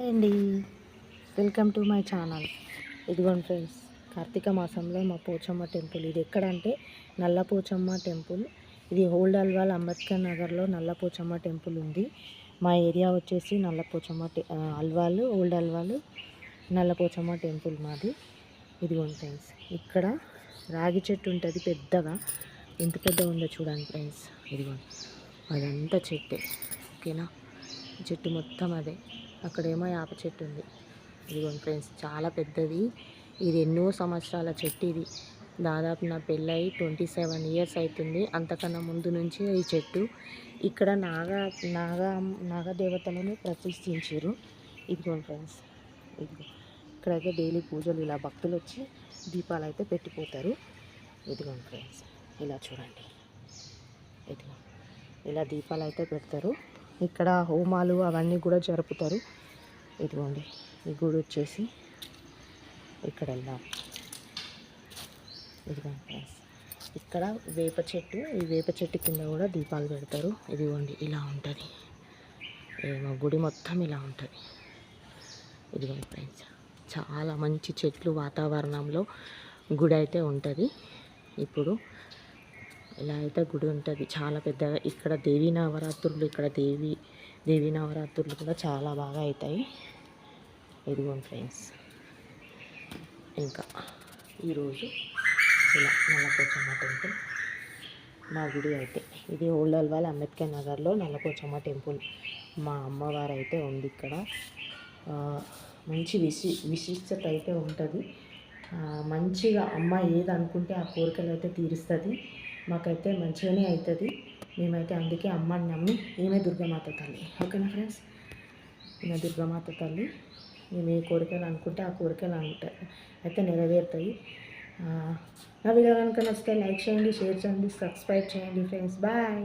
Hi అండి, welcome to my channel. ఇదిగోండి friends, Karthika మాసంలో మా పోచమ్మ టెంపుల్. ఇది ఎక్కడంటే నల్ల పోచమ్మ టెంపుల్. ఇది ఓల్డ్ అల్వాల్ అంబేద్కర్ నగర్లో నల్ల పోచమ్మ టెంపుల్ ఉంది. మా ఏరియా వచ్చేసి నల్ల పోచమ్మ అల్వాల్, ఓల్డ్ అల్వాల్ నల్ల పోచమ్మ టెంపుల్ మాది. ఇదిగోండి ఫ్రెండ్స్, ఇక్కడ రాగి చెట్టు ఉంటుంది పెద్దగా. ఎంత పెద్దగా ఉందో చూడండి ఫ్రెండ్స్. ఇదిగోండి, అదంతా చెట్టే. ఓకేనా, చెట్టు మొత్తం అదే. అక్కడేమో యాప చెట్టు ఉంది. ఇదిగోండి ఫ్రెండ్స్, చాలా పెద్దది. ఇది ఎన్నో సంవత్సరాల చెట్టు. ఇది దాదాపు నా పెళ్ళై 27 ఇయర్స్ అవుతుంది. అంతకన్నా ముందు నుంచి ఈ చెట్టు. ఇక్కడ నాగదేవతలను ప్రతిష్ఠించారు. ఇదిగోండి ఫ్రెండ్స్, ఇదిగో ఇక్కడైతే డైలీ పూజలు, ఇలా భక్తులు వచ్చి దీపాలు అయితే పెట్టిపోతారు. ఇదిగోండి ఫ్రెండ్స్, ఇలా చూడండి. ఇదిగో ఇలా దీపాలు అయితే పెడతారు. ఇక్కడ హోమాలు అవన్నీ కూడా జరుపుతారు. ఇదిగోండి, ఈ గుడి వచ్చేసి ఇక్కడ వెళ్దాం. ఇదిగోండి ఫ్రెండ్స్, ఇక్కడ వేప చెట్టు. ఈ వేప చెట్టు కింద కూడా దీపాలు పెడతారు. ఇదిగోండి, ఇలా ఉంటుంది. ఏమో గుడి మొత్తం ఇలా ఉంటుంది. ఇదిగోండి ఫ్రెండ్స్, చాలా మంచి చెట్లు వాతావరణంలో గుడి అయితే ఉంటుంది. ఇప్పుడు ఇలా అయితే గుడి ఉంటుంది చాలా పెద్దగా. ఇక్కడ దేవీ నవరాత్రులు, ఇక్కడ దేవీ నవరాత్రులు కూడా చాలా బాగా అవుతాయి. ఇదిగోండి ఫ్రెండ్స్, ఇంకా ఈరోజు ఇలా నల్లపోచమ్మ టెంపుల్ మా గుడి అయితే. ఇది ఓల్డ్ అల్వాల్ అంబేద్కర్ నగర్లో నల్లపోచమ్మ టెంపుల్. మా అమ్మవారు అయితే ఉంది ఇక్కడ. మంచి విశిష్టత అయితే ఉంటుంది. మంచిగా అమ్మ ఏది అనుకుంటే ఆ కోరికలు అయితే తీరుస్తుంది. మాకైతే మంచిగానే అవుతుంది. మేమైతే అందుకే అమ్మని నమ్మి, ఈమె దుర్గామాత తల్లి. ఓకేనా ఫ్రెండ్స్, ఈమె దుర్గామాత తల్లి. మేము ఏ కోరికలు అనుకుంటే ఆ కోరికలు అయితే నెరవేరుతాయి. నా వీడియో కనుక నచ్చితే లైక్ చేయండి, షేర్ చేయండి, సబ్స్క్రైబ్ చేయండి ఫ్రెండ్స్. బాయ్.